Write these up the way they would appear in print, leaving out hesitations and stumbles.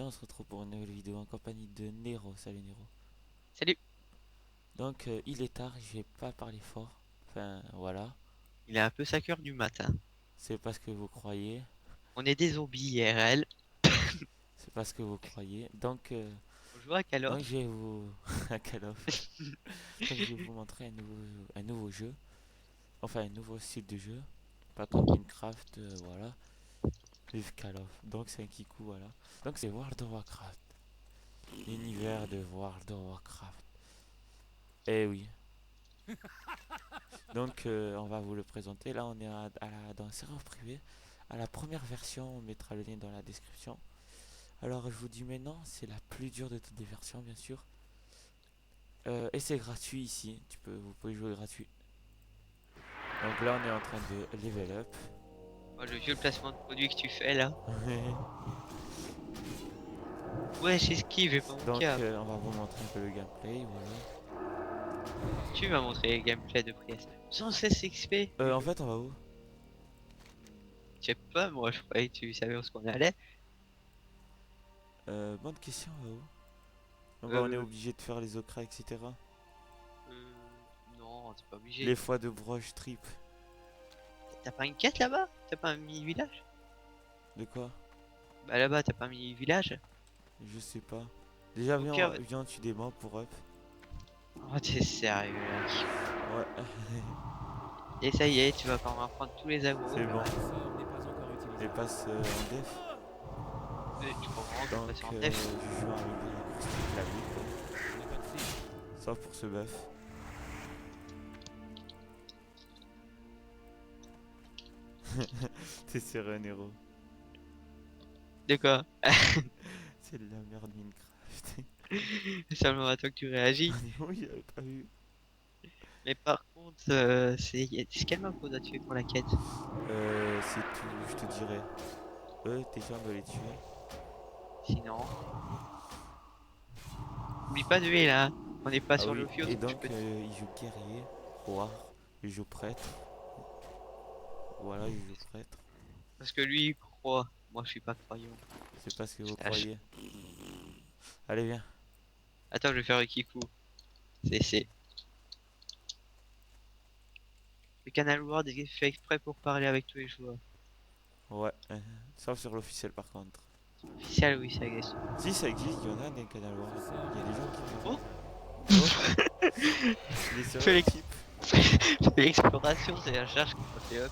on se retrouve pour une nouvelle vidéo en compagnie de Nero. Salut Nero. Salut. Donc il est tard, je vais pas parler fort. Enfin voilà, Il est un peu 5 heures du matin. c'est pas ce que vous croyez. On est des zombies IRL. C'est pas ce que vous croyez. On joue à Call Donc of. je vais vous... à Call of. Donc je vais vous montrer un nouveau jeu. Enfin un nouveau style de jeu. Pas comme Minecraft, voilà. Vive Call of. Donc c'est un kikou, voilà. Donc c'est World of Warcraft. L'univers de World of Warcraft. Eh oui. Donc on va vous le présenter. Là on est dans le serveur privé. À la première version, on mettra le lien dans la description. Alors je vous dis maintenant, c'est la plus dure de toutes les versions bien sûr. Et c'est gratuit ici. Vous pouvez jouer gratuit. Donc là on est en train de level up. Oh, le vieux placement de produit que tu fais là. Ouais, j'esquive, j'ai pas mon Donc câble. on va vous montrer un peu le gameplay. Voilà. Tu m'as montré le gameplay de Priest. 116 XP. En fait on va où? Je sais pas, moi je croyais que tu savais où est-ce qu'on allait. Bonne question, on va où? Donc on est Euh, obligé de faire les okras, etc. non, t'es pas Les obligé. fois de broche trip. T'as pas une quête là-bas? T'as pas un mini-village? De quoi? Bah là-bas, t'as pas un mini-village? Je sais pas. Déjà Au viens, pire, viens tu des mobs pour up. oh t'es sérieux là. Ouais, Et ça y est, tu vas pas m'apprendre tous les agros. c'est bon. Le sort n'est pas encore Et utilisable. passe en def. Tu crois vraiment que je vais Donc passer en je def? joue avec des raccourcis clavier Je n'ai pas de cible. quoi. Sauf pour ce buff. T'es sérieux Nero? De quoi? C'est de la merde Minecraft. C'est seulement à toi que tu réagis. Oui, j'avais pas vu. Mais par contre, c'est quelle map qu'on a tué pour la quête? C'est tout, je te dirais. Eux, t'es sûr de les tuer? Sinon, oublie pas de huile là. On n'est pas Ah sur oui, l'Ophios, et donc je donc peux. il joue guerrier, roi, il joue prêtre. Voilà, il joue prêtre. Parce que lui, il croit. Moi, je suis pas croyant. C'est pas ce que vous Lâche. croyez. Allez, viens. Attends, je vais faire le kikou. C'est. Le canal Word est fait exprès pour parler avec tous les joueurs. Ouais, sauf sur l'officiel par contre. Officiel, oui, ça existe. Si ça existe, il y en a des canals Word. Ce sort Il y a n'est des pas gens qui encore font. Oh, utilisable. Oh, il est fais sérieux, l'ex- type. fais l'exploration, c'est la charge qui m'a fait up.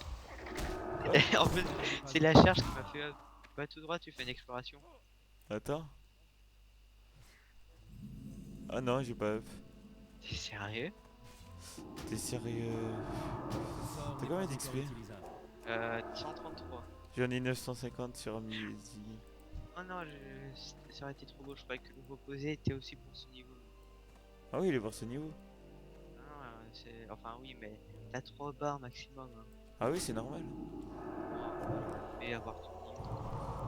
Quoi? En fait, Le sort n'est pas c'est la encore charge qui m'a utilisable. fait up. Pas tout droit, tu fais une exploration. Attends. Ah non, j'ai pas up. T'es sérieux? T'es sérieux? Ce sort T'as n'est pas combien encore d'XP? utilisable. 133. J'en ai 950 sur Midi. Oh non, ça aurait été trop beau, je croyais que le reposer était aussi pour ce niveau. Ah oui, il est pour ce niveau. Non, c'est. Enfin, oui, mais t'as 3 barres maximum. Hein. Ah oui, c'est normal. Mais avoir ton niveau.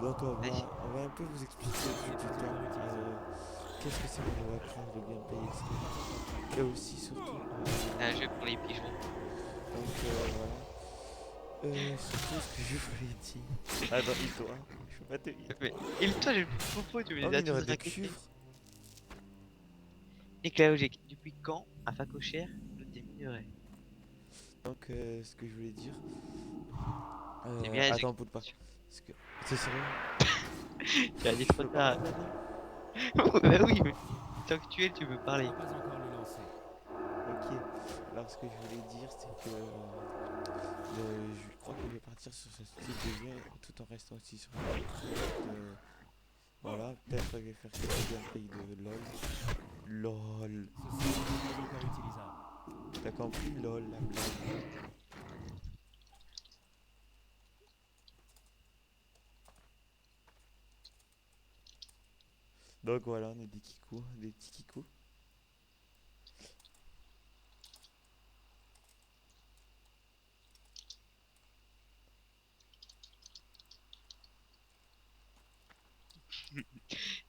Donc Vas-y. on va un peu vous expliquer Ce sort plus n'est du pas temps encore utilisable. qu'est-ce que c'est World of Warcraft, le gameplay, Ce etc. n'est pas encore prêt. Et aussi surtout, Un jeu pour les pigeons. donc voilà. Surtout ce que je voulais dire. Attends, il-toi, je peux pas te hit. Mais, et toi, j'ai le plus propos, tu me Oh les mais as il y aurait tous de la rackettés. cuivre. Éclairologique, depuis quand, à Facochère, le déminerait? Donc ce que je voulais dire. C'est bien les Attends, bouge pas. explications. Parce que... C'est sérieux? Tu as dit Je trop peux tard. parler maintenant? Bah oui, mais tant que tu es, tu peux Je ne parler. peux pas encore le lancer. Ok. Alors ce que je voulais dire c'est que je crois que je vais partir sur ce style de jeu tout en restant aussi sur un de... Voilà, peut-être que je vais faire quelques gameplay de LOL. LOL. Ce sort n'est pas encore utilisable. T'as compris LOL, la blague. Donc voilà, on est des kikous, des petits kikous.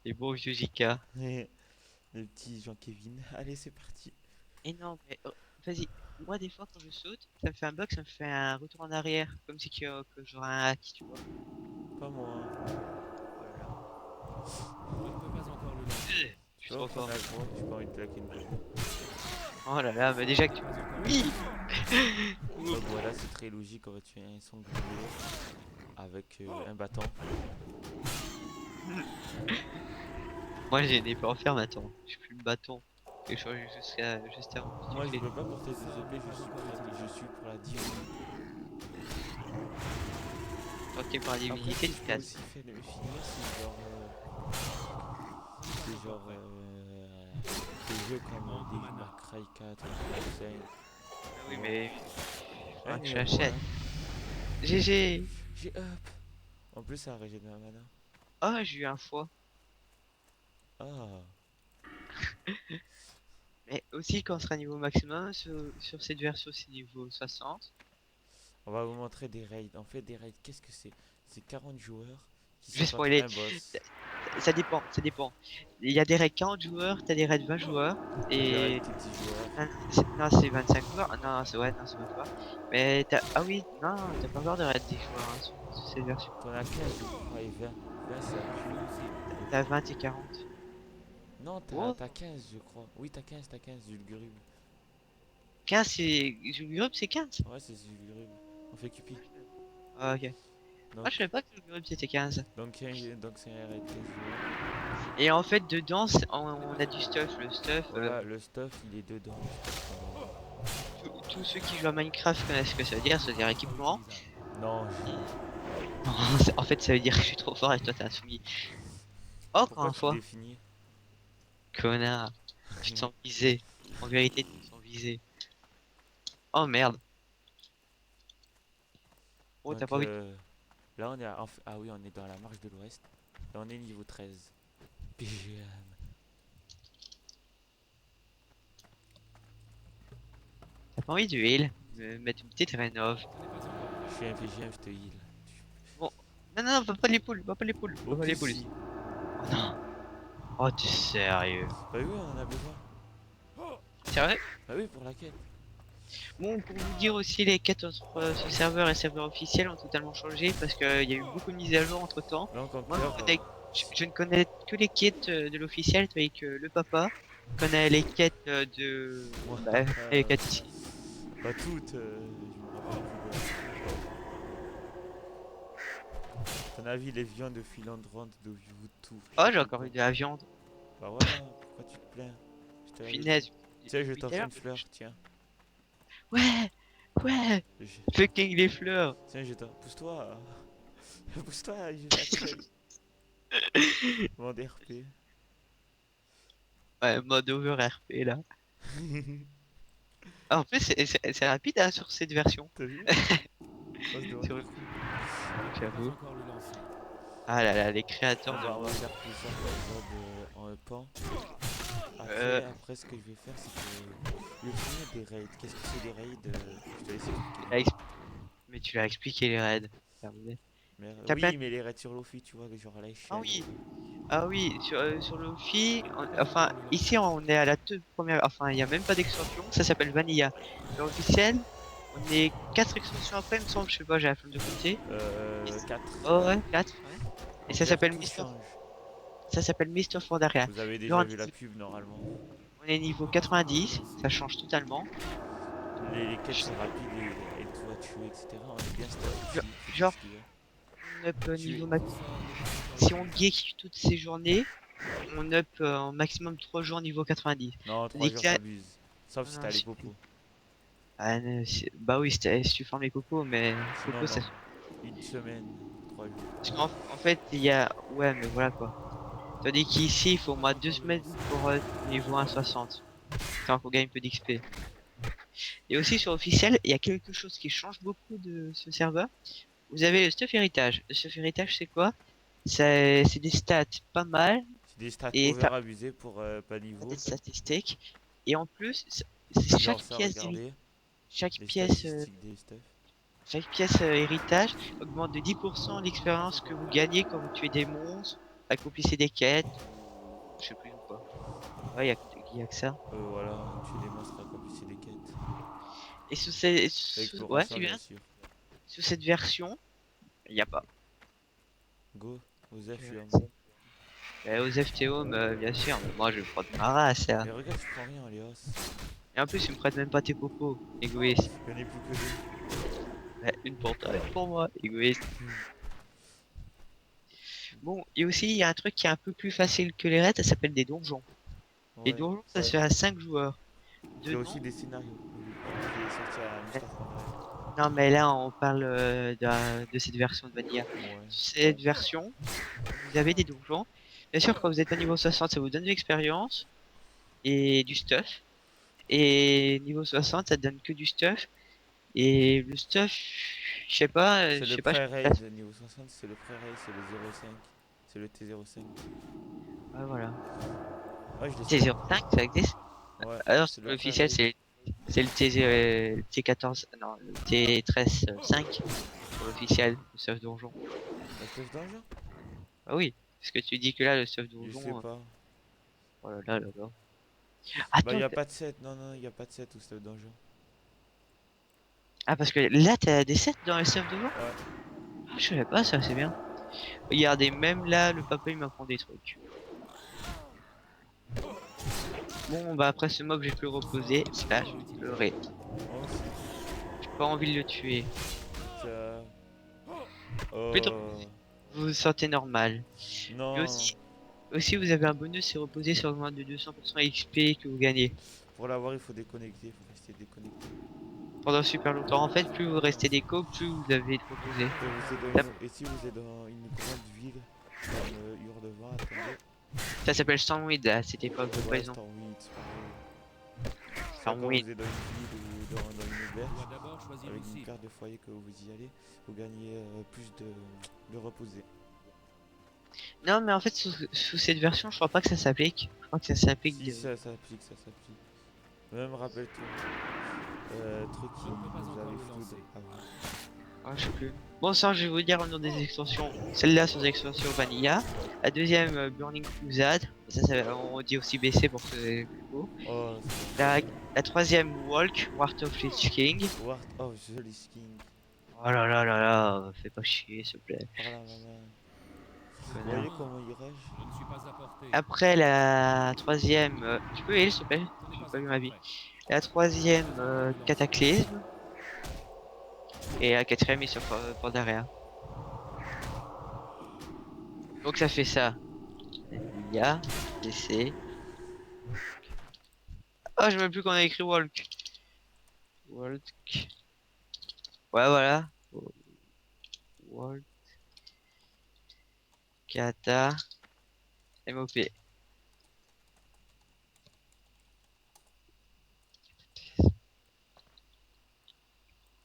Et bon, vieux JK. Et le petit Jean-Kévin. Allez, c'est parti. Et non, mais vas-y. Moi, des fois, quand je saute, ça me fait un bug, ça me fait un retour en arrière. Comme si que j'aurais un hack, tu vois. Pas moi. Oh là là. Je ne peux pas encore le lancer. Je suis Tu trop vois, fort. prendre la croix, j'ai pas envie de plaquer une balle. Oh là là, mais déjà que Je tu... n'ai pas encore Oui. Donc voilà, c'est très logique, on va tuer un sanglier avec un bâton. Moi j'ai une épée en fer maintenant. Je plus le bâton. Et je change juste avant. Moi je J'ai- veux pas porter des Sort épées, n'est pas encore utilisé. je suis pour la divinité. Ok, par la Après, divinité, ce que tu je peux casses. aussi faire de finir, c'est genre des jeux comme Manque de Devil mana. May Cry 4, Cry 5. Ah oui, Ouais. mais Un faudra que je héros, l'achète. hein. GG. J'ai up. En plus, ça régénère la mana. Ah, j'ai eu un foie. Ah, Mais aussi, quand on sera niveau maximum, sur cette version, c'est niveau 60. on va vous montrer des raids. En fait, des raids, qu'est-ce que c'est? C'est 40 joueurs qui Je vais s'affrontent spoiler. un boss. Ça dépend, ça dépend. Il y a des raids 40 joueurs, t'as des raids 20 joueurs. Il y a des raids Et. que 10 joueurs. Non, c'est 25 joueurs. Ah, non, c'est ouais, non, c'est 20 joueurs. Mais t'as. Ah oui, non, t'as pas encore de raid 10 joueurs hein, sur cette version. T'en as 15, je crois, et 20. 20, c'est Marque inclus. de cible. T'as 20 et 40. Non, Oh, t'as 15, je crois. Oui, t'as 15, Zulgurub. 15, c'est. Le groupe, c'est 15. Ouais, c'est Zulgurub. On fait Cupi. Ah, ok. Ah, Donc, je savais pas que le groupe c'était 15. donc c'est un raid 15 joueurs. Et en fait, dedans, on a du stuff. Le stuff, Voilà, le stuff, il est dedans. tous ceux qui jouent à Minecraft connaissent ce que ça veut dire, c'est-à-dire équipement. Utilisable. Non, Non, en fait, ça veut dire que je suis trop fort et toi t'es un soumis. Oh, encore pourquoi une tu fois. définis? Connard, tu te sens visé. En vérité, tu te sens visé. Oh merde. Oh, t'as Donc pas envie de... là, on est ah oui, on est dans la marche de l'Ouest. Là, on est niveau 13. PGM. T'as pas envie de heal? Me mettre une petite rénov. Ce n'est pas encore Je suis un PGM, je te heal. Bon. Non, non, non, va pas les poules, va pas les poules. Oh, Va pas les plus poules. si. Oh non. Oh, t'es sérieux. Bah oui, on en a besoin. Sérieux? Bah oui, pour la quête. Bon, pour vous dire aussi, les quêtes entre ce serveur et serveur officiel ont totalement changé parce qu'il y a eu beaucoup de mises à jour entre temps. Là, on Moi, conquiert. je ne connais que les quêtes de l'officiel avec le papa. Je connais les quêtes de. Moi, Bah, les quêtes ici. pas toutes, je me rappelle plus de. Ton avis, les viandes de filandrante de tout. Oh, j'ai encore eu de la viande. Bah voilà, pourquoi tu te plains? Je te l'avais dit. Finesse. Tiens, je Depuis tout à t'offre l'heure, une fleur, tiens. Ouais, ouais, Je- fucking les fleurs. Tiens, je t'offre. Pousse-toi. Pousse-toi, je t'accueille. Mon RP. Ouais, mode over RP là. Ah, en plus, c'est rapide hein, sur cette version. T'as vu? On se demande Sur- pourquoi. Pas J'avoue. encore le lancer. Ah là là, les créateurs On va faire plusieurs par exemple en pan. Euh. Après, ce que je vais faire, c'est que je vais finir des raids. Qu'est-ce que c'est des raids? Je te laisse expliquer. Mais tu l'as expliqué les raids. Terminé. Merde. T'as plein Oui, mais les raids sur Lofi, tu vois, genre à l'échelle. Ah oui, ah oui, sur Lofi, enfin ici on est à la toute première, enfin il n'y a même pas d'extension, ça s'appelle Vanilla. Sur officiel, on est 4 extensions après, il me semble, je sais pas, j'ai la flemme de compter. 4. Oh ouais, 4, ouais. Et ça s'appelle Mister, ça s'appelle Mister Pandaria. Vous avez Genre, déjà vu la pub normalement. on est niveau 90, ça change totalement. Les quêtes sont rapides, les raids tout à tuer, etc. On est bien stuff ici. Genre, c'est tout ce qu'il y a. on up Tu- niveau max. Si on geek toutes ces journées, on up en maximum 3 jours niveau 90. Non, 3 Tandis jours que là- t'abuses. Sauf si Non, t'as les si- popos. Ah, bah oui, si tu formes les cocos, mais Sinon, coco ça. non. Une semaine, 3 jours. Parce en fait, il y a. Ouais, mais voilà quoi. Tandis qu'ici, il faut au moins 2 semaines pour niveau 1,60. Tant qu'on gagne un peu d'XP. Et aussi sur officiel, il y a quelque chose qui change beaucoup de ce serveur. Vous avez le stuff héritage. Le stuff héritage, c'est quoi? C'est des stats pas mal C'est des stats et over abusés pour pas niveau. des statistiques. Et en plus, Genre chaque ça, pièce regardez. chaque Les pièce statistiques des stuff. chaque pièce héritage augmente de 10% l'expérience que vous gagnez quand vous tuez des monstres, accomplissez des quêtes, je sais plus ou quoi. Ouais, y a que ça. Voilà, tuer des monstres, accomplir des quêtes. Et ouais, L'exploration, c'est bien. bien sûr. Sous cette version, il y a pas. Go, Osef, Euh, je suis un bon. Aux FTO, bien sûr, mais moi je prends de ma race, là. Mais regarde, tu prends rien, Léos. Et en plus, tu me prêtes même pas tes cocos, égoïste. J'en ai plus que deux. Ouais, une pour toi, une pour moi, égoïste. Bon, et aussi, il y a un truc qui est un peu plus facile que les raids, ça s'appelle des donjons. Les Ouais. donjons, ça Ouais. se fait à 5 joueurs. Il y a Dedans, aussi des scénarios qui est sorti à euh, 1080. non, mais là, on parle de cette version de Vanilla. Ouais. Cette version, vous avez des donjons. Bien sûr, quand vous êtes à niveau 60, ça vous donne de l'expérience et du stuff. Et niveau 60, ça donne que du stuff. Et le stuff, C'est je le sais pas, pré-raid niveau 60, c'est le pré-raid, c'est le 05. C'est le T05. ouais, voilà. Ouais, je l'ai T05, ça existe? Ouais, Alors, c'est le l'officiel, pré-raid. c'est le T14, non, le T13 5, pour l'officiel, le stuff donjon. La stuff donjon? Ah oui, parce que tu dis que là, le stuff Je sais donjon, pas. oh là là là là. Bah, Attends, y a pas de set. Non, non, y a pas de set au stuff donjon. ah parce que là, t'as des sets dans le stuff donjon? Ouais. Ah, je savais pas ça, c'est bien. Regardez, même là, le papa, il m'apprend des trucs. Bon, bah après ce mob, j'ai pu reposer, slash, pleurer. Moi aussi. J'ai pas envie de le tuer. Ça... Plutôt, Oh. vous vous sentez normal. Et Non. aussi, vous avez un bonus, c'est reposer sur le moins de 200% XP que vous gagnez. Pour l'avoir, il faut déconnecter. Il faut rester déconnecté. Pendant super longtemps. En fait, plus vous restez déco, plus vous avez de reposer. Et si vous êtes dans une grande ville, comme Hurlevent, attendez. Ça s'appelle Stormwind à cette époque, de Ouais, poison. Stormwind, c'est pareil. C'est quand Stormwind. vous êtes dans une ville ou dans une On auberge, doit d'abord choisir avec une une cible. carte de foyer que vous y allez, vous gagnez plus de reposer. Non, mais en fait, sous cette version, je crois pas que ça s'applique. Je crois que ça s'applique. Si ça s'applique, ça s'applique. Même rappelle-toi, truc qui Je ne peux pas nous encore avait le floud lancer. avant. Ah, je sais plus. Bon, ça, je vais vous dire le nom des extensions. Celle-là, sur les extensions Vanilla. La deuxième, Burning Crusade. On dit aussi BC pour que c'est plus beau. Oh, La troisième, Walk, Wart of Lich King. Ward of the Lich King. Oh là là là là, fais pas chier, s'il te plaît. Par la maman. Vous Connard. voyez comment il rage? Je ne suis pas à portée. Après, la troisième, tu peux heal, s'il te plaît? Ce n'est J'ai pas pas vu encore ma vie. prêt. La troisième, Cataclysme. Et la quatrième est sur Pandaria. Donc ça fait ça. Vanilla, DC. Ah, je sais même plus qu'on a écrit Walk. Walk. Ouais, voilà. Walk. Kata. MOP.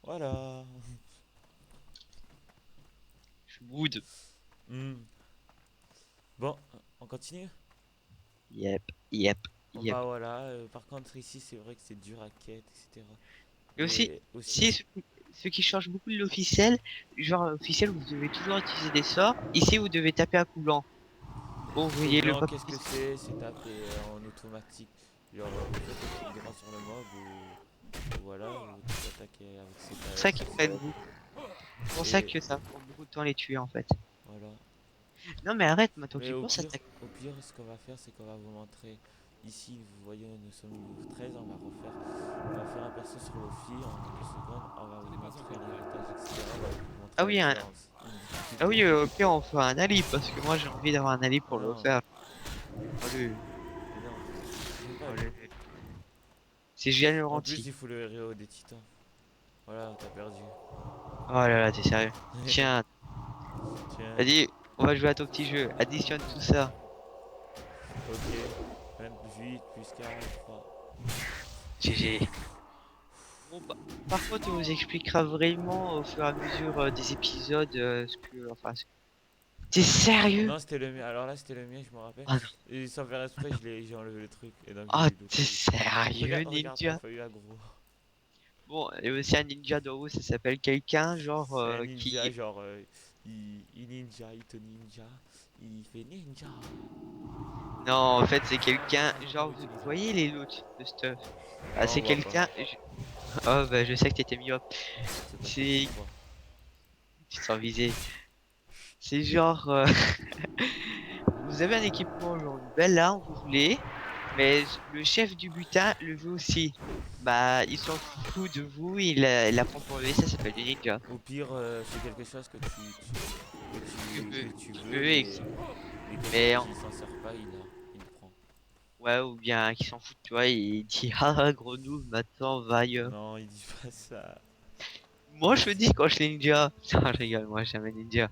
Voilà. Je suis good. Hmm. Bon, on continue? Yep, yep, Bon, yep. bah voilà, par contre ici c'est vrai que c'est dur à quête, etc. Et aussi, Mais si ce qui change beaucoup de l'officiel, genre officiel, vous devez toujours utiliser des sorts. Ici, vous devez taper à coup blanc. Bon, vous voyez le blanc, papier. qu'est-ce que c'est? C'est tapé en automatique. Genre, vous faites un clic droit sur le mob ou voilà, vous attaquez avec C'est pour ça qu'ils prennent cette beaucoup. C'est pour ça Et- que ça prend beaucoup de temps à les tuer en fait. voilà. Non mais arrête, maintenant que Mais tu penses, attaque. au pire, ce qu'on va faire, c'est qu'on va vous montrer. Ici, vous voyez, nous sommes niveau 13, on va faire un perso sur le fil en 2 secondes, on va vous montrer l'héritage, etc. On va vous montrer Ah la oui, différence. ah oui, au pire on fait un ali parce que moi j'ai envie d'avoir un ali pour le Non. faire. Allez, Mais non, j'aime pas. allez. C'est Julien En plus, Laurenti. il faut le héros des titans. Voilà, t'as perdu. Oh là là, t'es sérieux. Tiens, Tiens, t'as dit, on va jouer à ton petit jeu. Additionne tout ça. ok. 28 plus 43. GG. Bon, bah, par contre, on vous expliquera vraiment au fur et à mesure des épisodes ce que. Enfin, t'es sérieux? Non, c'était le mien. Alors là, c'était le mien, je me rappelle. Ah non. Et sans faire exprès, j'ai enlevé le truc. Et donc, Ah, j'ai eu le t'es truc. sérieux, Regarde, ninja? t'as failli aggro. Bon, il y a aussi un ninja de haut, ça s'appelle quelqu'un genre C'est un qui. ninja, genre, il ninja, il te ninja, il fait ninja. Non, en fait, c'est quelqu'un genre. Vous voyez les loots de stuff? Ah, Non, c'est on voit quelqu'un. Oh, bah, je sais que t'étais myope. pas C'est. pourquoi. Tu te sens visé. C'est genre. Vous vous avez un équipement, genre une belle arme, vous voulez, mais le chef du butin le veut aussi. Bah, il s'en fout de vous, il la prend pour lui, ça s'appelle du ninja. Au pire, c'est quelque chose que tu veux, veux et mais comme mais il s'en sert pas, il le prend. ouais, ou bien qui s'en fout, tu vois, il dit ah gros noob, maintenant va ailleurs. Non, il dit pas ça. Moi je me dis quand je suis ninja, non je rigole, moi je suis jamais ninja.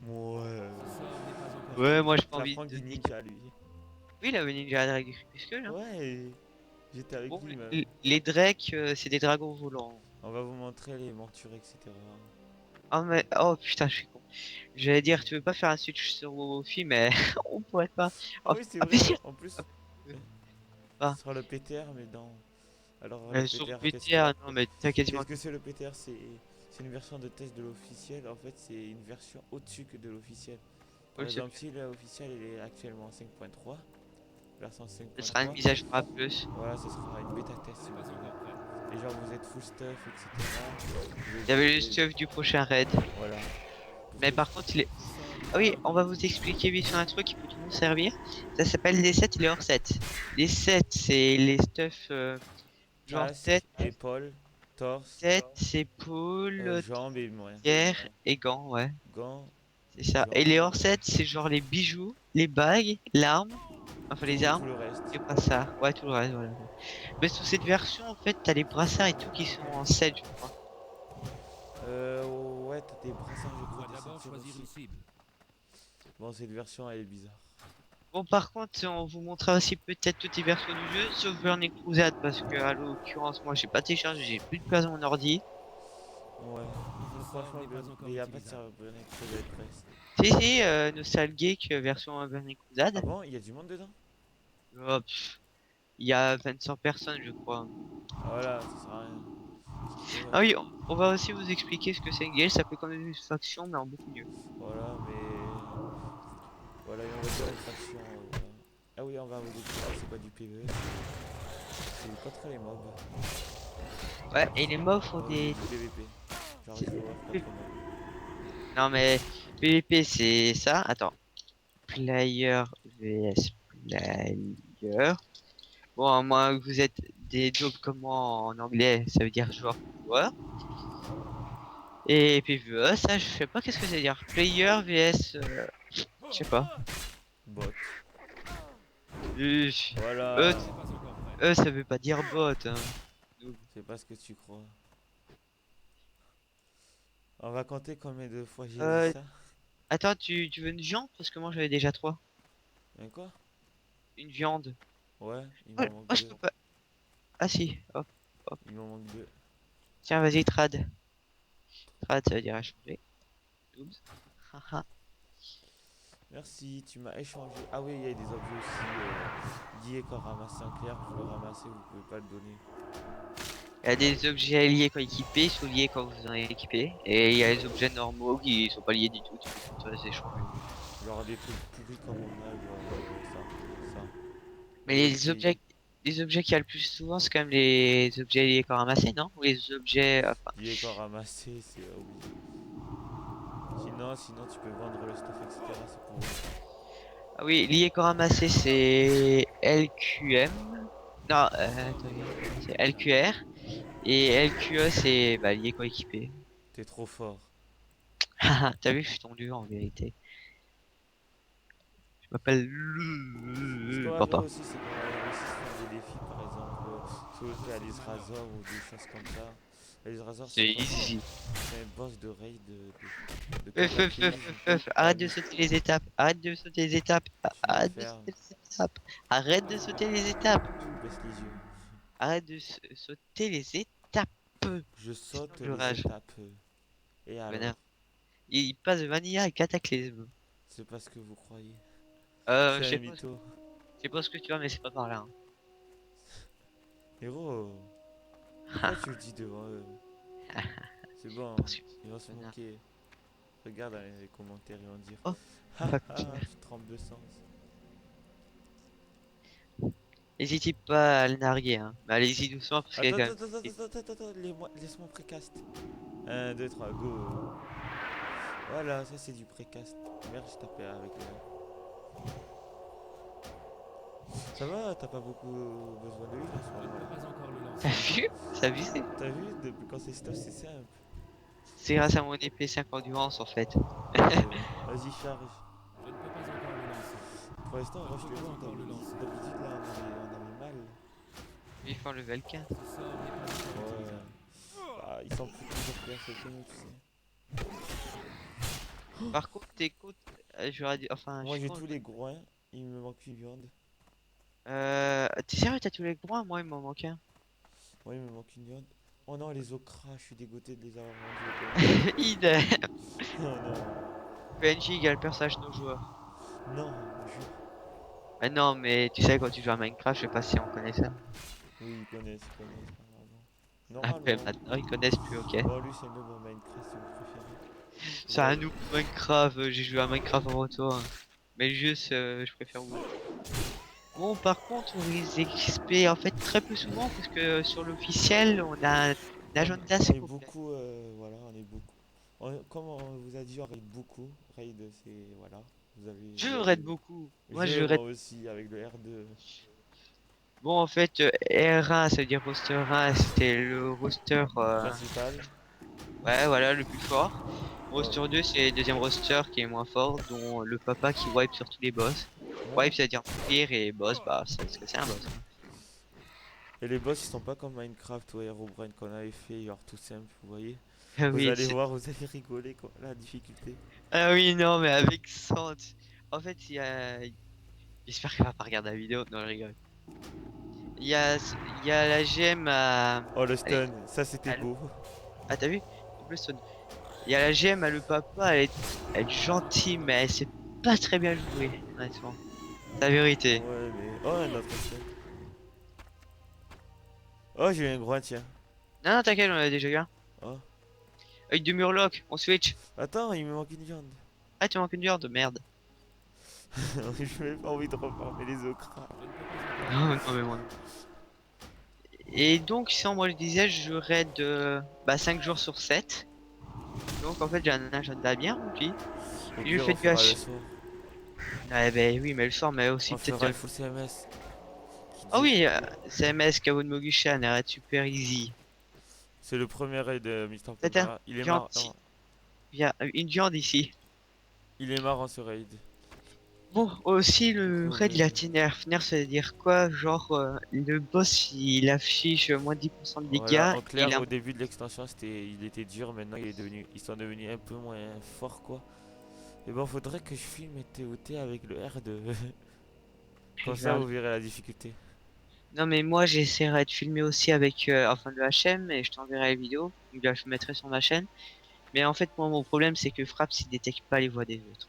Ouais. Ce sort n'est pas encore Ouais, moi terminé. j'ai pas Ça envie prend de du ninja. ninja, lui. Oui, il avait ninja avec du crépuscule, hein. Ouais, j'étais avec Bon, lui même. les Drake, c'est des dragons volants. On va vous montrer les montures, etc. Oh mais oh putain, je suis con. J'allais dire, tu veux pas faire un switch sur Wofi, mais on pourrait pas. Ah Oh, oui, c'est ah, mais vrai, si, en plus, ah, sur le PTR, mais dans... Alors, le sur PTR, PTA, non mais t'as quasiment. qu'est-ce que c'est le PTR? C'est une version de test de l'officiel. En fait, c'est une version au-dessus que de l'officiel. Par Oui, exemple, si l'officiel il est actuellement 5.3, version ce sera une 5.3, mise à jour à plus. voilà, ce sera une bêta test si C'est vous pas voulez. encore prêt. Et genre, vous êtes full stuff, etc. Il y avait le stuff du prochain raid. Voilà. Mais par contre, il est. Ah oui, on va vous expliquer vite sur un truc qui peut tout nous servir. Ça s'appelle les sets et les hors sets. Les sets, c'est les stuff genre Casque, tête, épaules, torse, épaules, jambes et moyens. guerre et gants, ouais. Gants, C'est ça. Et les jambes, hors sets, c'est genre les bijoux, les bagues, l'arme, enfin les tout armes, le reste. les brassards. Ouais, tout le reste, voilà. Mais sous cette version, en fait, t'as les brassards et tout qui sont en set, je crois. Ouais, t'as des brassards, je On crois, doit des d'abord ceintures choisir aussi. une cible. Bon, cette version, elle est bizarre. Bon, par contre, on vous montrera aussi peut-être toutes les versions du jeu, sauf Burning Crusade, parce que, à l'occurrence, moi, j'ai pas téléchargé, j'ai plus de place dans mon ordi. Ouais. Ce sort Franchement, n'est pas encore mais y a pas de utilisable. serveur Burning Crusade presque. Si, si, Nostalgic, version Burning Ah Crusade. bon, il y a du monde dedans? Oh, pff, il y a 200 personnes, je crois. Ah voilà, ça sert à rien. Ah oui, on va aussi vous expliquer ce que c'est une guilde, ça fait comme une faction, mais en beaucoup mieux. Voilà, mais... Voilà, et on va dire une faction, voilà. Ah oui, on va vous expliquer c'est quoi du PvE. C'est contre les mobs. Ouais, et les mobs font Oh, des... du PvP. Genre, il c'est- faut voir contre mobs. Non mais, PvP c'est ça, attends. Player vs player. Bon, à moins que vous êtes des daubes comme moi en anglais, ça veut dire joueur contre joueur. Et PvE, ça je sais pas qu'est-ce que ça veut dire. Player vs... je sais pas. Bot. Euh, Voilà. C'est pas encore prêt. ça veut pas dire bot, hein. C'est pas ce que tu crois. On va compter combien de fois j'ai dit Euh, ça. attends, tu veux une viande? Parce que moi j'avais déjà trois. Hein, quoi? Une viande. Ouais, il Oh, m'en manque oh, je deux. peux pas. Ah si, hop. Il m'en manque deux. Tiens, vas-y, trad. Trad, ça veut dire échanger. Oups. Haha. Merci, tu m'as échangé. Ah oui, il y a des objets aussi liés quand ramassé en clair. Vous le ramassez, vous pouvez pas le donner. Il y a des objets liés quand équipés, ils sont liés quand vous en avez équipé. Et il y a les objets normaux qui sont pas liés du tout, tu peux les échanger. Genre des trucs pourris comme on a, genre ça. Mais Et les aussi, objets, les objets qu'il y a le plus souvent, c'est quand même les objets liés quand ramassés, non? Ou les objets, enfin, liés quand ramassé, c'est obligé. Sinon tu peux vendre le stuff, etc. C'est pour eux. ah oui, liés quand ramassés, c'est LQM. Non, attendez, c'est LQR. Et LQE, c'est bah, lié quand équipé. T'es trop fort. Haha, t'as vu, je suis tondu en vérité. Je m'appelle Ce qu'on va faire Papa. aussi, c'est qu'on va aussi se faire des défis, par exemple, sauter à l'Israzor ou des choses comme ça. L'Israzor, C'est easy. c'est un boss de raid de Euf, arrête de sauter les étapes. Arrête de sauter les étapes. Arrête de faire. sauter les étapes. Arrête de sauter les étapes. Baisse les yeux. Arrête de sauter les étapes. Je saute Je les rage. étapes. Et alors, Vénère. Il passe de Vanilla à Cataclysme. c'est pas ce que vous croyez. Je C'est sais un pas, mytho. je sais pas ce que tu vois, mais c'est pas par là, hein. Héros, pourquoi tu le dis devant eux? C'est bon, Parce que- ils vont se Vénère. moquer. Regarde dans les commentaires, ils vont dire Oh, haha, fuck. tu trempes de sens. N'hésitez pas à le narguer, hein. Mais allez-y doucement parce qu'il y a Attends, quand attends, même. attends, attends, attends, attends, laisse-moi précast. 1, 2, 3, go. Voilà, ça c'est du précast. Merde, je tapais avec le... Ça va, t'as pas beaucoup besoin de huile en ce Je ne moment. peux pas encore le T'as lancer. vu? C'est abusé. T'as vu, depuis quand c'est stuff, c'est simple. C'est grâce à mon épée 5 endurance en fait. Vas-y, charge. Je ne peux pas encore le lancer. Pour l'instant, on Je ne rush peux le pas long. encore le lancer. D'habitude, là, on avait mal. Il fait en level 15. Ce sort n'est pas encore Ouais. utilisable. Bah, ils sont plus toujours plus assez que nous, tu sais. Par contre, t'écoutes, j'aurais dit, enfin, je Moi, suis j'ai con. tous les groins. Il me manque une viande. T'es sérieux, t'as tous les droits? Moi, il m'en manque un. Ouais, il me manque une viande. Oh non, les okras, je suis dégoûté de les avoir vendus au PNJ. Idem. Oh non. PNJ égale personnage no joueur. Non, jure. Ah non, mais tu sais, quand tu joues à Minecraft, je sais pas si on connaît ça. Oui, ils connaissent normalement. Après, Normalement. maintenant, ils connaissent plus, ok. Bon, lui, c'est le bon Minecraft si vous préférez. C'est un noob Minecraft, j'ai joué à Minecraft avant toi. Mais juste, je préfère vous. Bon, par contre, on les XP en fait très peu souvent parce que sur l'officiel, on a un agenda On assez est complet. beaucoup, voilà, on est beaucoup. Comme on vous a dit, on raid beaucoup. Raid, c'est, voilà. Vous avez Je le raid raid. beaucoup. Moi, Je, je moi raid. aussi, avec le R2. Bon, en fait, R1, ça veut dire roster 1, c'était le roster, Principal. ouais, voilà, le plus fort. Oh, Roster 2, c'est le deuxième roster qui est moins fort, dont le papa qui wipe sur tous les boss. ouais. Wipe, ça veut dire mourir, et boss, bah, c'est ce que c'est un boss, hein. Et les boss, ils sont pas comme Minecraft ou Herobrine qu'on avait fait, genre tout simple, vous voyez. Ah Vous oui, allez voir, vous allez rigoler, quoi, la difficulté. ah oui, non, mais avec 100. En fait, il y a. J'espère qu'elle va pas regarder la vidéo. Non, je rigole. Il y a la gemme à. Oh, le Allez, stun, ça c'était à le- beau. ah, t'as vu? Cobblestone. Il y a la gemme à le papa, elle est gentille, mais elle sait pas très bien jouer, honnêtement. C'est la vérité. Ouais, mais. Oh, un autre stun. Oh, j'ai eu un groin, tiens. Non, non, t'inquiète, on a déjà eu un. Oh. Œil de Murloc, on switch. Attends, il me manque une viande. Ah, tu manques une viande, merde. Je n'ai pas envie de refarmer les okras. Je ne peux pas encore Non, le non, mais lancer. moi non. Et donc, si moi je disais, je jouerais de 5 jours sur 7. Donc, en fait, j'ai un agenda bien rempli. Au Je pire, fais on du fera le H. soir. Ah, ben oui, mais le soir, mais aussi On peut-être. fera le full CMS. Qui Ah dit- oui, CMS, Kawon Mogushan, arrête super easy. C'est le premier raid de Mister Peut-être un Pogara. Il est viande, marrant. il y a une viande ici. Il est marrant ce raid. Bon, aussi le Coup, raid il a été nerf. Nerf ça veut dire quoi? Genre le boss il affiche moins 10% de Voilà, dégâts en et clair, là au début de l'extension, il était dur. Maintenant, ils sont devenus un peu moins forts, quoi. Et bon, faudrait que je filme TOT avec le R2. Comme ça, vous verrez la difficulté. Non mais moi j'essaierai de filmer aussi avec enfin le HM et je t'enverrai la vidéo. Donc là, je mettrai sur ma chaîne. Mais en fait moi mon problème c'est que Fraps il détecte pas les voix des autres.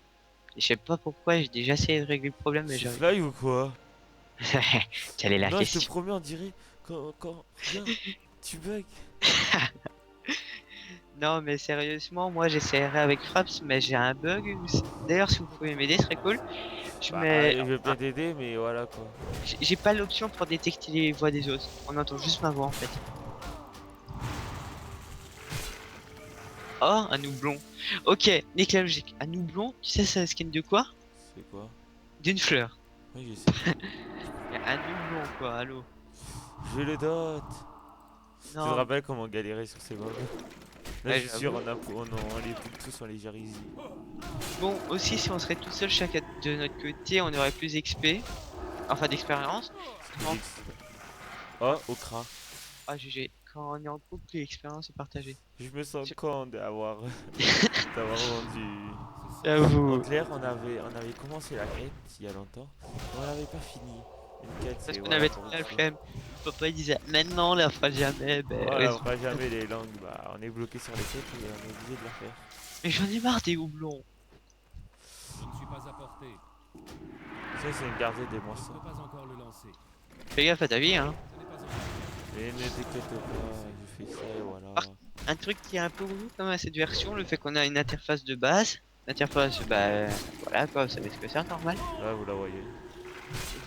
Et je sais pas pourquoi, j'ai déjà essayé de régler le problème mais Tu j'arrive. fly ou quoi? Quelle est la Non, je te question? promets, on dirait. Regarde, tu bugs. Non mais sérieusement moi j'essaierai avec Fraps mais j'ai un bug. D'ailleurs si vous pouvez m'aider ce serait cool. Je Bah, mets je vais bien t'aider, mais voilà quoi. j'ai pas l'option pour détecter les voix des autres. On entend juste ma voix en fait. Oh, un houblon. Ok, nique la logique. Un houblon, tu sais ça skin de quoi? C'est quoi? D'une fleur. Oui, je sais. Un houblon quoi, allô. Je le dote. Tu te Non, rappelles comment on galérait sur ces mobs? Là, ouais, je suis sûr, j'avoue. on les pousse tous, on les gère easy. Bon, aussi si on serait tout seul chacun de notre côté, on aurait plus d'XP. Enfin d'expérience. Non. Oh, Okra. Ah GG. Quand on est en couple, l'expérience est partagée. Je me sens Je- con d'avoir d'avoir vendu. Ce sort En J'avoue. clair, on avait commencé la quête il y a longtemps, mais on l'avait pas fini. Une quête, Parce c'est qu'on voilà avait pour trop la XP. flemme. Papa il disait maintenant on la fera jamais. Ben, Voilà, on raison. fera jamais les langues, bah on est bloqué sur les quêtes et on est obligé de la faire. Mais j'en ai marre des houblons. Je ne suis pas à portée. Ça, c'est une gardée des Je ne moissons. peux pas encore le lancer. Fais gaffe à ta vie hein. Ce n'est pas encore. Mais ne t'inquiète pas, je fais ça et voilà. Par- Un truc qui est un peu relou quand même à cette version, le fait qu'on a une interface de base. L'interface, bah voilà quoi, vous savez ce que c'est normal. Là, vous la voyez.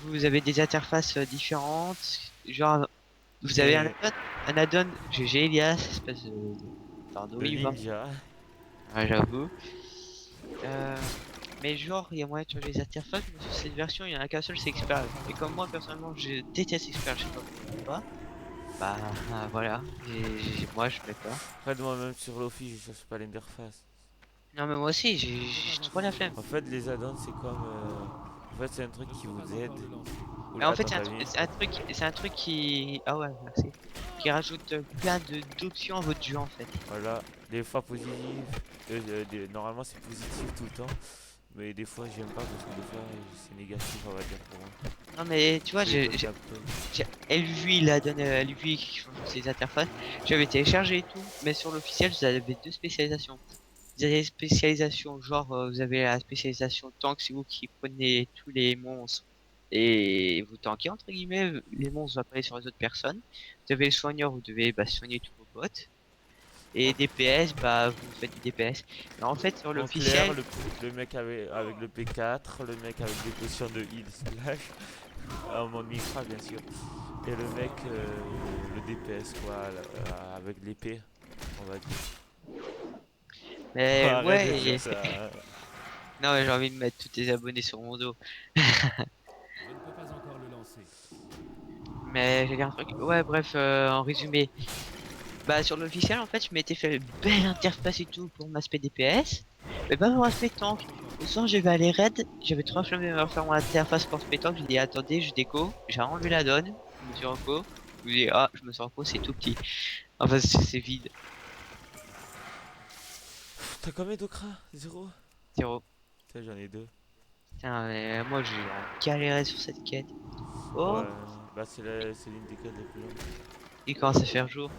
Vous avez des interfaces différentes. Genre, vous avez Mais un add-on GG Elias, espèce de. Pardon, le il va. ninja, Ouais, j'avoue. Euh, Mais genre, il y a moyen de changer les interfaces, mais sur cette version, il y en a qu'un seul, c'est Expert. Et comme moi, personnellement, je déteste Expert, je sais pas pourquoi. Bah, voilà. Moi, je mets pas. Après, moi, même sur l'office, je cherche pas l'interface. Non, mais moi aussi, j'ai trop la flemme. En fait, les add-ons, c'est comme. En fait, c'est un truc Je ne qui peux pas vous aide. encore le lancer. Mais en fait, Attends, t'as mis. c'est un truc qui, ah ouais, merci, qui rajoute plein d'options à votre jeu en fait. Voilà, des fois positif. Normalement, c'est positif tout le temps. Mais des fois, j'aime pas parce que des fois, c'est négatif, on va dire pour moi. Non, mais tu vois, C'est comme Capcom. LV, il a donné LV qui change ses interfaces. J'avais téléchargé et tout, mais sur l'officiel, vous avez deux spécialisations. Vous avez une spécialisation, genre, vous avez la spécialisation tank, c'est vous qui prenez tous les monstres et vous tankez, entre guillemets, les monstres vont apparaître sur les autres personnes. Vous avez le soigneur, vous devez soigner tous vos bots. Et En, DPS, bah, vous faites du DPS. Mais en fait, sur en clair, l'officiel, le mec avec le P4, le mec avec des potions de heal splash, en mode micra bien sûr, et le mec, le DPS quoi, avec l'épée, on va dire. mais Arrête de ouais, dire ça. non, mais j'ai envie de mettre tous tes abonnés sur mon dos. Je ne peux pas encore le lancer. Mais j'ai dit un truc. Ouais, bref, en résumé. Bah, sur l'officiel, en fait, je m'étais fait une belle interface et tout pour mon aspect DPS. Mais pas pour l'aspect tank. Au sens, j'avais aller raid, j'avais trop flemmé de me refaire mon interface pour aspect tank. J'ai dit, attendez, je déco. J'ai enlevé la donne. Je me suis reco. Je me dis, ah, je me suis reco, c'est tout petit. Enfin, c'est vide. T'as combien d'Okra? Zéro? Zéro. Putain, j'en ai deux. Putain, mais moi, j'ai galéré sur cette quête. Oh, Ouais, bah c'est l'une des quêtes les plus longues. il commence à faire jour.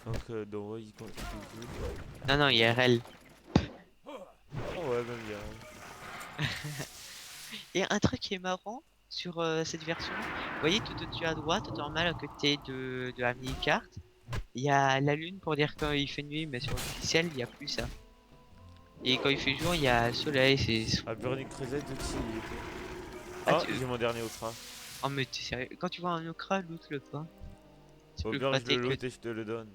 Donc ouais, il continue toujours. Non, non, IRL. Oh ouais, même bien. Et un truc qui est marrant sur cette version, vous voyez tout au-dessus à droite, tout en mal à côté de la mini-carte, il y a la lune pour dire quand il fait nuit, mais sur l'officiel, il n'y a plus ça. Et quand il fait jour, il y a le soleil, c'est... Ah, Burning Crusade aussi, il était. Ah, Oh, j'ai mon dernier Okra. oh mais t'es sérieux? Quand tu vois un okra, loot-le pas. C'est Au plus bien, je le pratique que... loot et je te le donne.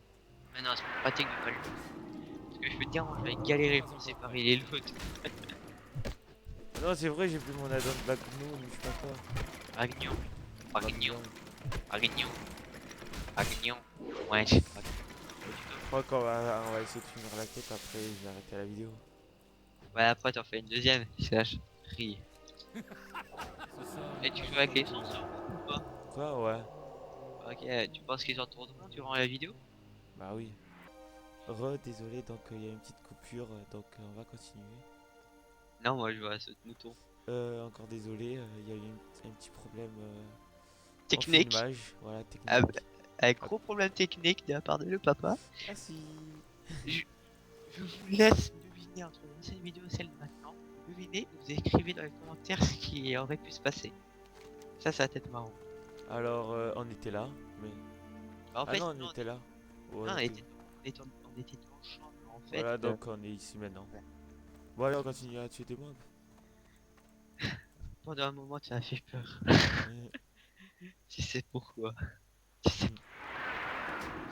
Mais non, c'est plus pratique de pas le loot. Parce que je peux te dire, moi, je vais galérer pour séparer les loots. Non, c'est vrai, j'ai pris mon add-on Black Moon, je sais pas quoi. Agnon, Agnon, Black Agnon, Agnon. Ouais, Je crois on va essayer de finir la quête, après je vais arrêter la vidéo. ouais, après t'en fais une deuxième, slash, ri. Ce sort Et n'est tu pas joues avec encore les terminé. sons ou pas? Quoi, ouais. Ok, tu penses qu'ils entendront durant la vidéo? Bah oui. Désolé, donc il y a une petite coupure, donc on va continuer. Non, moi je vois ce mouton. Encore désolé, il y a eu un petit problème en Technique, filmage, voilà, ah, technique. avec gros problème technique de la part de le papa. Merci. Je, je vous laisse deviner entre l'ancienne vidéo et celle de maintenant. Devinez, vous écrivez dans les commentaires ce qui aurait pu se passer. Ça va être marrant. Alors, on était là, mais... Bah, en Ah fait, non, on non, était là. Ouais, non, on était... on était dans le champ, mais en fait. Voilà, donc on est ici maintenant. Ouais. Bon, allez, on continue à tuer des mobs. Pendant un moment, tu m'as fait peur. Euh, Tu sais pourquoi. Tu sais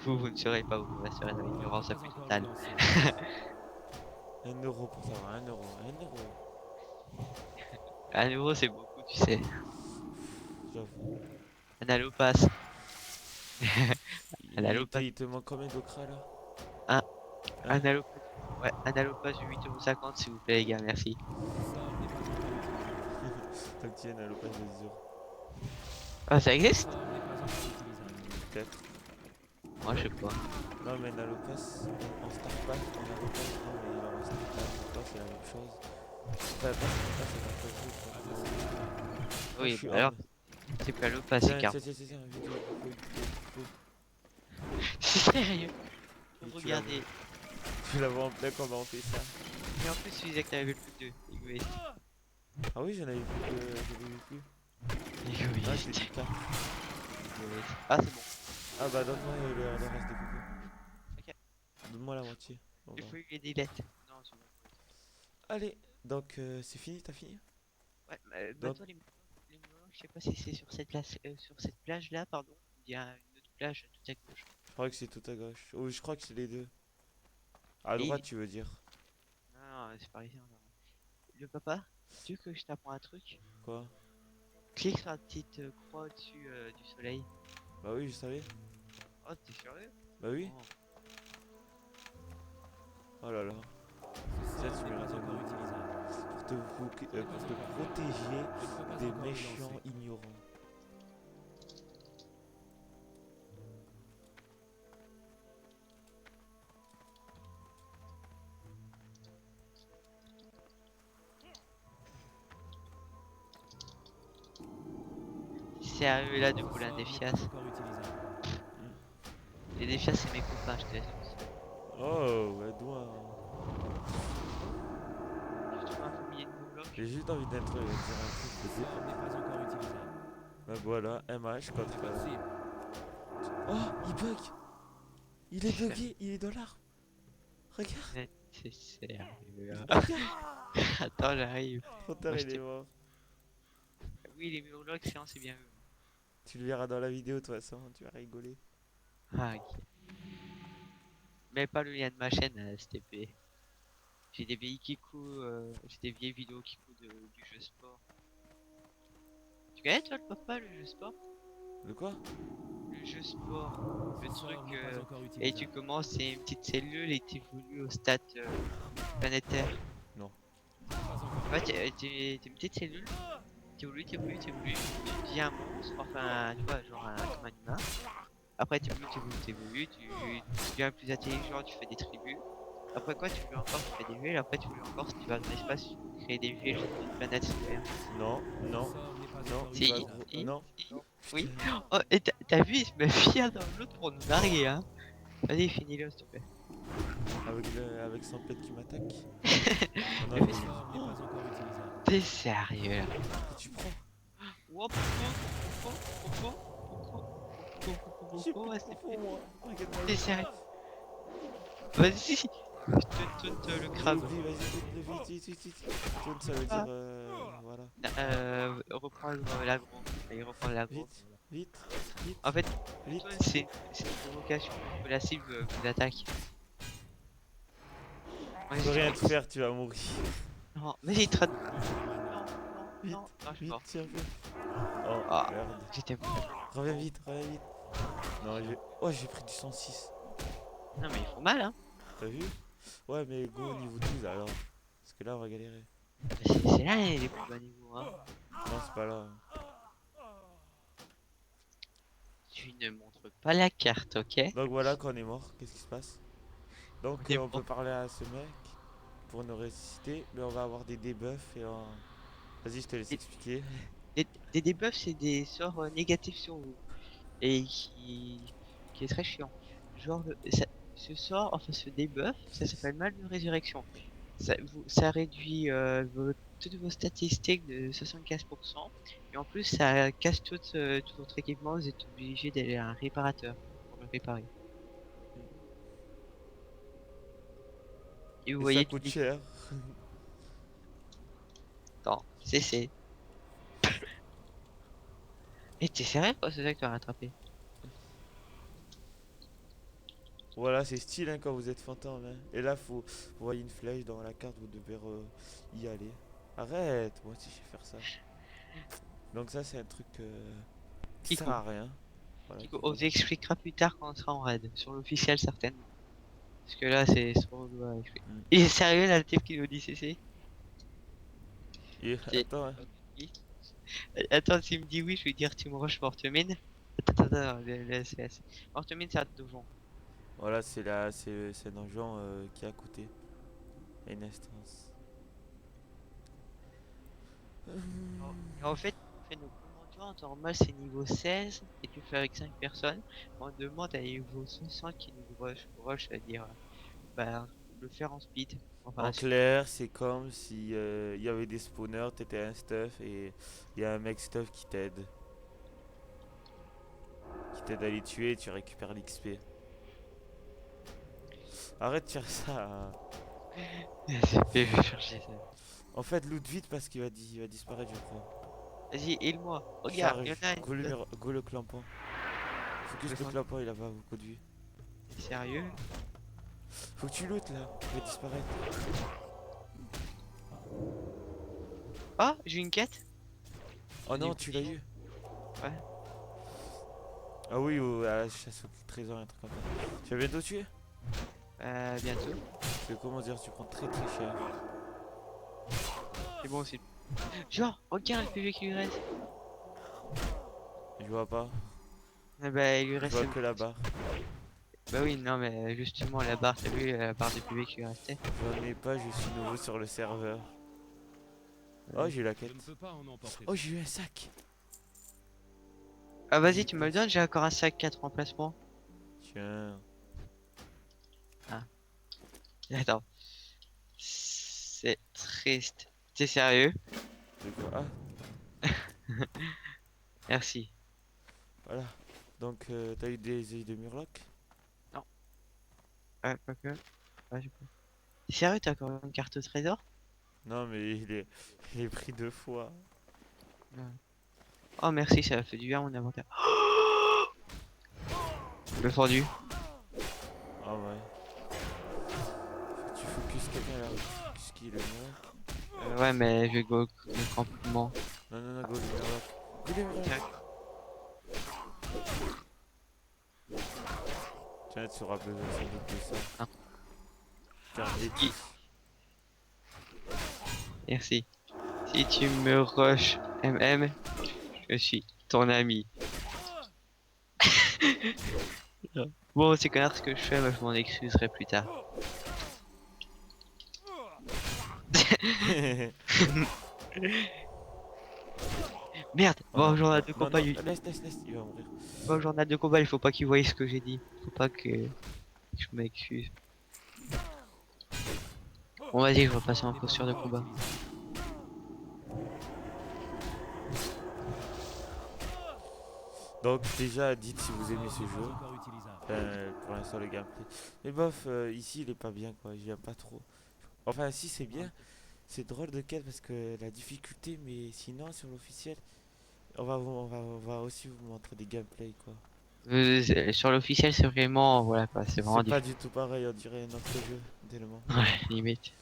vous ne serez pas, vous resterez dans Je ne l'ignorance peux la pas plus encore le totale. lancer. 1 € pour savoir, 1 euro, 1 euro. Un euro, c'est beaucoup, tu sais. J'avoue. Un allo passe. Un Il, allo passe. il te manque combien d'okra là? Un, Hein? un allo passe. Ouais, un allo passe de 8,50€ s'il vous plaît, les gars, merci. Ce sort n'est pas encore utilisé. Donc tiens, à l'occasion de 10 €. Ah, ça Ce existe? sort n'est pas encore utilisable. Peut-être. Moi, je sais pas. Non, mais Nalopass, en Star Pack, en Nalopass, non, mais il en reste pas, c'est la même chose. Enfin, pas Star Pack, c'est pas possible. Ah, bah, c'est pas grave. Moi, je Oui, suis bah alors, homme. c'est pas allo passe, c'est Tiens, car. tiens, tiens, tiens, tiens, vidéo. Sérieux? Et Regardez. tu la vois en plein comment on fait ça. Et en plus, tu disais que t'avais vu plus de égoïste. Ah oui, j'en avais vu que j'avais vu plus. Ah, Égoïste. c'était 4. Égoïste. Ah, c'est bon. Ah bah, donne-moi le reste des cocos. Ok. Donne-moi la moitié. Bon, Il bah. faut lui des lettres. Non, c'est bon. Allez, donc c'est fini, t'as fini? Ouais, Donc, maintenant, les monologues, je sais pas si c'est sur cette plage-là, pardon. Il y a une autre plage tout à gauche. je crois que c'est tout à gauche. Oh, je crois que c'est les deux. À Et droite, tu veux dire. non, non, c'est pas ici. Non. Le papa, tu veux que je t'apprends un truc? Quoi? Clique sur la petite croix au-dessus du soleil. Bah oui, je savais. Oh, t'es sérieux? Bah oui. Oh. Oh là là. Ce Ça, sort tu n'est m'y pas rappelles encore maintenant. utilisable. Pour te protéger Je ne peux pas des encore le méchants lancer. ignorants. Sérieux, là, de Ce rouler un sort n'est défias. pas encore utilisable. Les défias, c'est mes copains, je te laisse. Oh, bah doigt. Je trouve un familier de nouveau bloc. J'ai juste envie d'être dire un Ce truc. sort n'est pas encore utilisable. Bah voilà, MH contre. J'ai pas de cible. Oh, il bug. Il est bugué, il est dans l'arbre. Regarde, C'est sérieux. regarde. Attends, j'arrive. Trop tard, Moi, je il est mort. Oui, les murlocs, c'est bien vu. Tu le verras dans la vidéo de toute façon, tu vas rigoler. Ah, ok. Mais pas le lien de ma chaîne, STP. J'ai des vieilles Kiku, j'ai des vieilles vidéos Kiku du jeu sport. Tu connais toi le papa, le jeu sport? De quoi? Le jeu sport, le Ce truc, sort n'est pas encore et utilisable. tu commences, c'est une petite cellule et tu évolues au stade planétaire. Non. Pas encore. En fait, t'es une petite cellule, t'évolues, tu deviens un monstre, enfin, tu vois, genre comme un humain. Après, t'évolues, tu deviens plus intelligent, tu fais des tribus. Après quoi, tu veux encore, tu fais des villes. Après, tu veux encore, tu vas dans l'espace, tu veux créer des villes sur une planète solaire. Non, Ce non, sort n'est pas non, encore il va Si, gros. utilisable. si, Non. si, oui. Putain. Oh, et t'as vu, il se met fier dans l'autre pour nous narguer, hein. Vas-y, finis-le, s'il te plaît. Avec son pet qui m'attaque. Oh non, Mais je Ce vais- sort n'est pas encore utilisable. T'es sérieux, là. Et tu prends. Oh, J'ai plus ouais, de profond, moi. Regarde-moi. t'es sérieux. Vas-y, je te le J'ai crâne. oublié, vas-y, vite, vite. Tourne, ça veut dire. Voilà. Reprends l'agro. Il reprend l'agro. Vite, vite, En fait, vite. toi, c'est une provocation que la cible vous attaque. Je peux rien te faire, tu vas mourir. Non, vas-y, traite. Vite, Non, je suis vite, mort. tiens, fais. Oh, Ah. merde. J'étais bon. Reviens vite, reviens vite. Non, j'ai. Oh, j'ai pris du 106. Non, mais ils font mal, hein. T'as vu? Ouais, mais go au niveau 12 alors. Parce que là, on va galérer. C'est là les plus bas niveaux, hein. Non, c'est pas là. Tu ne montres pas la carte, ok? Donc voilà, quand on est mort, qu'est-ce qui se passe? Donc On est on mort. peut parler à ce mec pour nous ressusciter, mais on va avoir des debuffs et on... Vas-y, je te laisse Et- expliquer. Des debuffs, c'est des sorts négatifs sur vous. Et qui est très chiant. Genre, ce sort, enfin ce debuff, ça s'appelle mal de résurrection. Ça réduit toutes vos statistiques de 75%. Et en plus, ça casse tout votre équipement. Vous êtes obligé d'aller à un réparateur pour le réparer. Et vous Et ça voyez coûte cher. Attends, c'est. Et t'es sérieux quoi, c'est ça que tu as rattrapé? Voilà, c'est style hein, quand vous êtes fantôme. Hein. Et là, vous voyez une flèche dans la carte, vous devez y aller. Arrête, moi aussi je sais faire ça. Donc ça, c'est un truc qui sert Kiko. à rien. Voilà, Kiko, Kiko. on vous expliquera plus tard quand on sera en raid. Sur l'officiel, certainement. Parce que là, c'est trop relou à expliquer. Mm. Et sérieux, là, le type qui nous dit CC? Et C'est- attends, hein. Oui. Attends, s'il me dit oui, je vais dire tu me rushes Mortemine. Attends, laisse. Mortemine, c'est un donjon. Voilà, c'est un donjon qui est à côté. À une instance. En fait, nos commandos en temps normal, c'est niveau 16 et tu fais avec 5 personnes. On demande à niveau 60 qui nous rush, c'est-à-dire bah, le faire en speed. Enfin, En clair, c'est comme si il y avait des spawners, t'étais un stuff et il y a un mec stuff qui t'aide. Qui t'aide à les tuer et tu récupères l'XP. Arrête de faire ça. Hein. j'ai fait chercher ça. En fait, loot vite parce qu'il va disparaître, je crois. Vas-y, heal-moi. Regarde, il y en Charge. a Go le clampon. Focus le clampon, il a pas beaucoup de vie. Sérieux? Faut que tu lootes là, il va disparaître. Ah, j'ai une quête. Oh non, Des tu l'as eu. Ouais. Ah oui, à la chasse au trésor, un truc comme ça. Tu vas bientôt tuer? Bientôt. C'est comment dire, tu prends très très cher. C'est bon aussi. Genre, regarde le PV qui lui reste. Je vois pas. Ah bah, il lui Je reste. vois que la barre. Bah oui, non, mais justement, la barre, t'as vu la barre de PV qui lui restait? J'en ai pas, je suis nouveau sur le serveur. Oh, j'ai eu la Je quête. ne peux pas en emporter. Oh, j'ai eu un sac. Ah, vas-y, tu me le donnes, j'ai encore un sac 4 remplacements. Tiens. Attends. C'est triste. T'es sérieux? De quoi? Ah, Merci. voilà. Donc, t'as eu des œils de Murloc? Non. Ouais, pas que. Ouais, j'ai pas. T'es sérieux, t'as encore une carte au trésor? Non, mais il est pris 2 fois. Ouais. Oh, merci, ça a fait du bien mon inventaire. Le fendu. Ah ouais. Tu focus quelqu'un là. Focus qui, le Murloc? Ouais, mais je vais go le campement. Non, non, non, go le Murloc. Go le Murloc. Tiens, tu auras besoin sans doute de ça. Ah. Garde les I- petits. Merci. Si tu me rush MM, je suis ton ami. Bon, c'est connards ce que je fais, moi je m'en excuserai plus tard. Merde, Oh bon, non, journal non, de non, combat, non, laisse, il va mourir. bon, journal de combat, il faut pas qu'il voie ce que j'ai dit. Faut pas que je m'excuse. Bon, vas-y, je vais passer en N'est pas posture de encore combat. utilisable. Donc déjà, dites si vous aimez ce N'est pas jeu. encore utilisable. Pour l'instant, le gameplay. Mais bof, ici, il est pas bien, quoi. J'aime pas trop. Enfin, si, c'est bien. C'est drôle de quête parce que la difficulté, mais sinon, sur l'officiel, on va aussi vous montrer des gameplays, quoi. Sur l'officiel, c'est vraiment, voilà quoi, c'est vraiment C'est pas différent. du tout pareil, on dirait un autre jeu, tellement. Ouais, limite.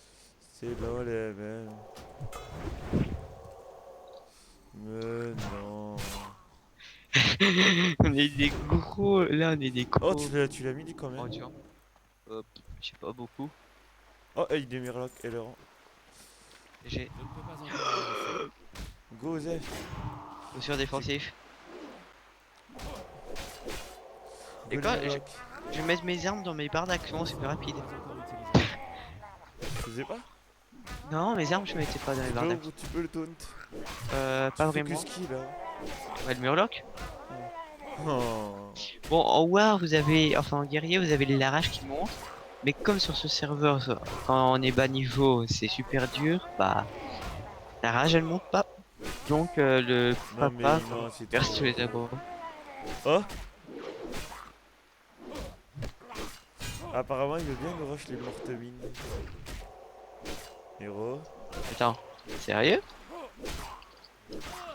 C'est dans les mêmes. Mais non. On est des gros, là on est des Oh, gros tu l'as mis du combien? mendiants. Hop, je sais pas beaucoup. Oh, œil de Murloc, et le rang. J'ai Je ne peux pas encore avancer. Go, Zef. posture défensif. Et Go, quoi, le Murloc. je vais mettre mes armes dans mes barres d'action, c'est plus rapide. Pas encore utilisable. Tu faisais pas? Non, mes armes, je mettais pas dans les barres d'action. Tu peux le taunt. Pas Tu fais que vraiment. ski, là. Ouais, le murloc. Oh. Bon, en war, vous avez, enfin en guerrier, vous avez les rage qui montent. Mais comme sur ce serveur, quand on est bas niveau, c'est super dur, bah, la rage elle monte pas. Donc, le Non, mais papa non, c'est perce trop. tous les abos. Oh. Apparemment, il veut bien nous rush les mortes mines. Héros. Attends, sérieux?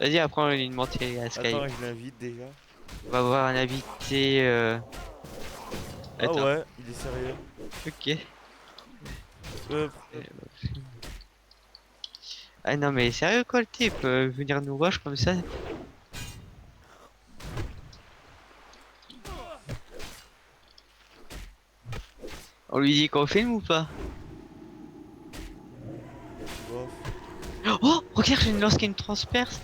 Vas-y, apprends une montée à Sky. Attends, je l'invite déjà. On va voir un invité. Ah Attends, ouais, il est sérieux. ok. Euh, Ah non, mais sérieux quoi, le type venir nous rush comme ça? On lui dit qu'on filme ou pas? bof. Oh, regarde, j'ai une lance qui me transperce.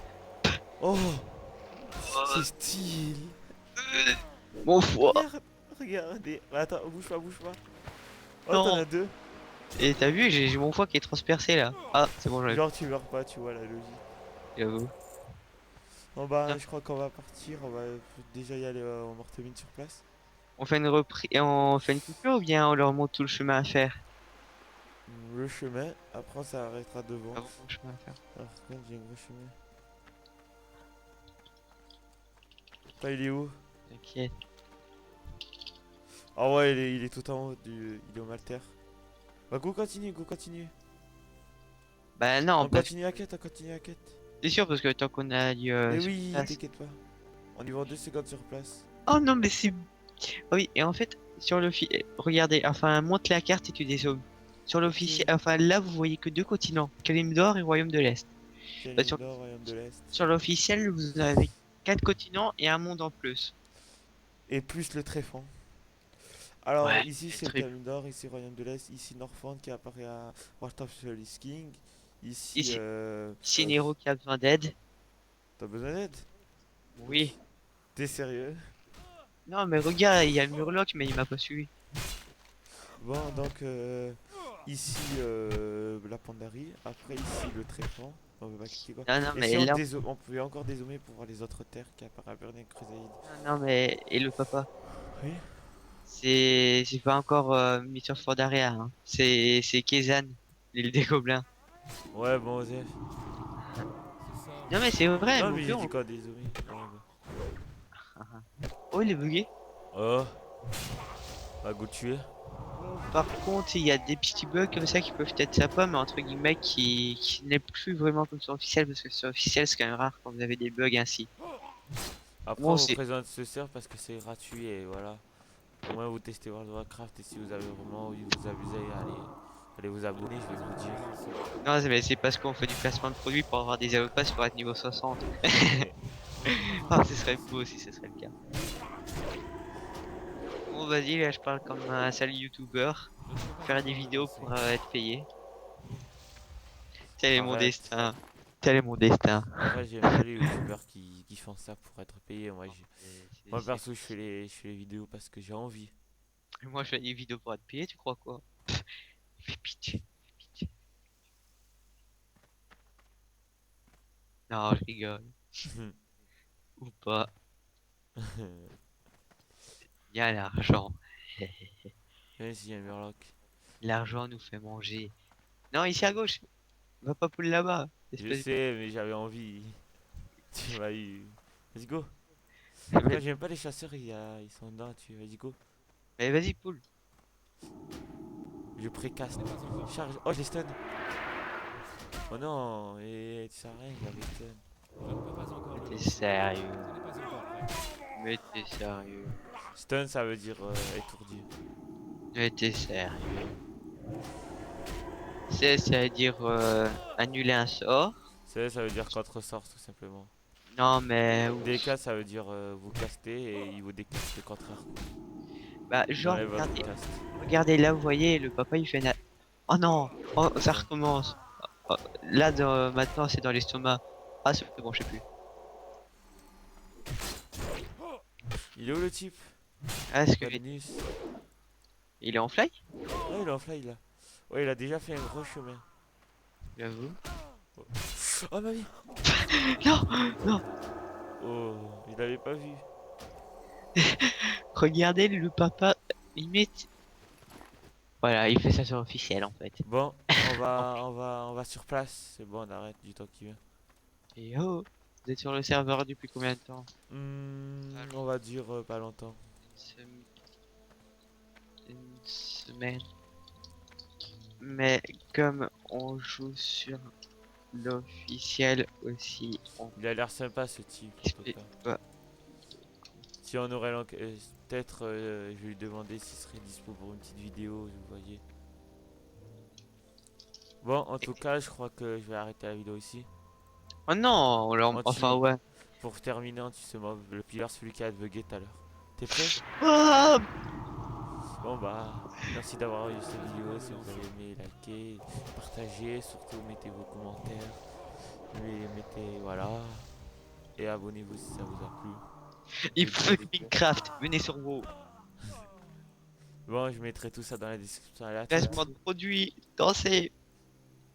Oh, c'est style. Mon foie. Regardez. Attends, bouge pas. Oh, Non. t'en as deux. Et t'as vu, j'ai mon foie qui est transpercé là. Ah, c'est bon, Genre, tu meurs pas, tu vois la logique. j'avoue. Bon bah, Ah. je crois qu'on va partir. On va déjà y aller en morte mine sur place. On fait une reprise, on fait une coupure ou bien on leur montre tout le chemin à faire? Le chemin. Après, ça arrêtera devant. Ah bon, le chemin à faire. Alors, regarde, j'ai un gros chemin. Toi, il est où? T'inquiète. Ah ouais, il est tout en haut. Il est au Malter. Bah, go, continue. Bah non, On bah, continue la quête, on continue la quête. c'est sûr parce que tant qu'on a eu. Mais sur oui, place- t'inquiète pas. On y va en 2 secondes sur place. Oh non, mais c'est. Ah oui, et en fait, sur le regardez, enfin, monte la carte et tu dézoomes. Sur l'officiel, enfin là, vous voyez que deux continents, Kalimdor et Royaume de l'Est. Terrible sur- Nord, Royaume de l'Est. Sur l'officiel, vous avez 4 continents et un monde en plus. Et plus le tréfonds. Alors Ouais, ici c'est c'est le triple. Terrible Nord, ici Royaume de l'Est, ici Northrend qui apparaît à Wrath of the Lich King. Ici, Ici, ici Nero qui a besoin d'aide. t'as besoin d'aide? Oui. T'es sérieux? Non, mais regarde, il y a Murloc, mais il m'a pas suivi. Bon, donc ici la Pandarie, après ici le Tréfonds, on peut pas cliquer quoi. Non, non, Et si mais on, là. on pouvait encore dézoomer pour voir les autres terres qui apparaissent à Burning Crusade. Non, mais. Et le papa? Oui. C'est pas encore mis sur Pandaria, hein. C'est Kezan, l'île des gobelins. Ouais, bon, Osef. C'est ça. Non, mais c'est vrai, Non, mon mais j'ai père. dit quoi, dézoomer? Ouais, Oh, il est bugué. Oh, bah go tuer. Par contre, il y a des petits bugs comme ça qui peuvent être sympas, mais entre guillemets, qui n'est plus vraiment comme sur officiel, parce que sur officiel, c'est quand même rare quand vous avez des bugs ainsi. Après, Bon, on vous c'est. présente ce serveur parce que c'est gratuit et voilà. Au moins, vous testez World of Warcraft et si vous avez vraiment envie de vous amuser, allez vous abonner, je vais vous le dire. Non, mais c'est parce qu'on fait du placement de produits pour avoir des AOPass pour être niveau 60. Ah, ce serait beau si ce serait le cas. Bon, vas-y, là, je parle comme un sale youtubeur. Je ne peux pas Faire des encore vidéos avancer. pour être payé. Tel est mon Arrête. destin. Tel est mon destin. En vrai, j'aime pas les youtubeurs qui font ça pour être payés. Moi C'est- perso, je fais les vidéos parce que j'ai envie. Moi, je fais des vidéos pour être payé, tu crois quoi? Fais pitié, fais pitié. Non, je rigole. Ou pas. Il y a l'argent. Même si y a un Murloc. L'argent nous fait manger. Non, ici à gauche. Va pas poule là-bas. Je Espèce sais, mais j'avais envie. Tu m'as eu. Let's go. de... Après, j'aime pas les chasseurs, ils sont dedans, tu vas-y go. Mais vas-y, poule. Je précaste. Ce n'est pas encore Charge. Oh, j'ai stun. Oh non, et tu sais rien, j'avais stun. Je ne peux pas encore le T'es lancer. sérieux. Ce n'est pas encore prêt. Mais t'es sérieux. Stun, ça veut dire étourdi. Mais t'es sérieux. Ça veut dire annuler un sort. Ça veut dire contre-sort, tout simplement. Non, mais. DK, ça veut dire vous castez et il vous décaste le contraire. Bah, Il genre, enlève votre regardez. cast. Regardez là, vous voyez, le papa il fait une. Oh non! Oh, ça recommence. Oh, là, maintenant, c'est dans l'estomac. Ah, c'est bon, je sais plus. Il est où le type? Ah, est-ce que Valinus. il est en fly? Ouais, il est en fly là. Ouais, il a déjà fait un gros chemin. J'avoue. Oh ma vie! Non! Non! Oh, il avait pas vu. Regardez le papa. Limite. Voilà, il fait ça sur officiel en fait. Bon, on va sur place. C'est bon, on arrête du temps qui vient. Et oh! Vous êtes sur le serveur depuis combien de temps? On va dire pas longtemps. Sem- Une semaine. Mais comme on joue sur l'officiel aussi, on Il a l'air sympa ce type. En tout explique cas. pas. Si on aurait peut-être, je vais lui demander s'il serait dispo pour une petite vidéo, vous voyez. Bon, en tout cas, je crois que je vais arrêter la vidéo ici. Oh non! Enfin, ouais. Pour terminer, anti-mob, le pilleur, celui qui a bugué tout à l'heure. T'es prêt? Ah! Bon bah, merci d'avoir vu cette vidéo. Si vous avez aimé, likez, partagez, surtout mettez vos commentaires. Mettez, voilà. Et abonnez-vous si ça vous a plu. Il faut Minecraft, venez sur WoW. Bon, je mettrai tout ça dans la description aléatoire. Placement de produits, dansez.